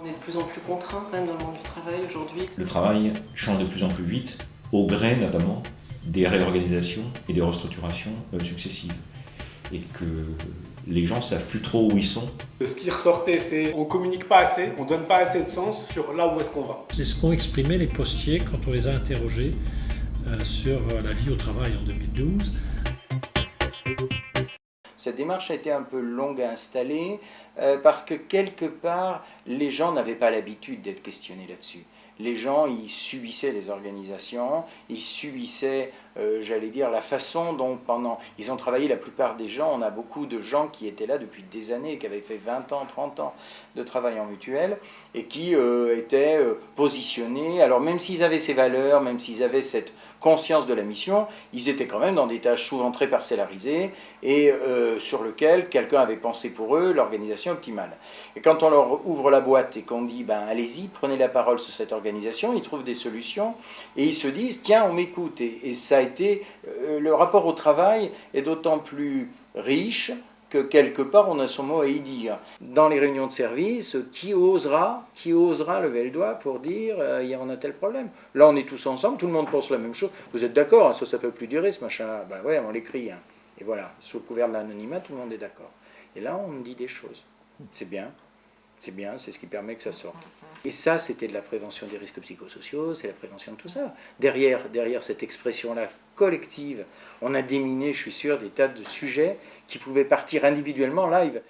On est de plus en plus contraints quand même dans le monde du travail aujourd'hui. Le travail change de plus en plus vite, au gré notamment des réorganisations et des restructurations successives. Et que les gens ne savent plus trop où ils sont. Ce qui ressortait, c'est on ne communique pas assez, on ne donne pas assez de sens sur là où est-ce qu'on va. C'est ce qu'ont exprimé les postiers quand on les a interrogés sur la vie au travail en 2012. Cette démarche a été un peu longue à installer parce que quelque part, les gens n'avaient pas l'habitude d'être questionnés là-dessus. Les gens, ils subissaient les organisations, ils subissaient, j'allais dire, la façon dont ils ont travaillé, la plupart des gens, on a beaucoup de gens qui étaient là depuis des années, qui avaient fait 20 ans, 30 ans de travail en mutuelle, et qui étaient positionnés, alors même s'ils avaient ces valeurs, même s'ils avaient cette conscience de la mission, ils étaient quand même dans des tâches souvent très parcellarisées, et sur lesquelles quelqu'un avait pensé pour eux l'organisation optimale. Et quand on leur ouvre la boîte et qu'on dit, ben allez-y, prenez la parole sur cette organisation, ils trouvent des solutions et ils se disent tiens on m'écoute et ça a été le rapport au travail est d'autant plus riche que quelque part on a son mot à y dire. Dans les réunions de service, qui osera lever le doigt pour dire il y en a tel problème. Là on est tous ensemble, tout le monde pense la même chose. Vous êtes d'accord, hein, ça peut plus durer ce machin-là. Ben ouais, on l'écrit. Hein. Et voilà, sous le couvert de l'anonymat, tout le monde est d'accord. Et là on dit des choses. C'est bien. C'est bien, c'est ce qui permet que ça sorte. Et ça, c'était de la prévention des risques psychosociaux, c'est la prévention de tout ça. Derrière cette expression-là collective, on a déminé, je suis sûr, des tas de sujets qui pouvaient partir individuellement en live.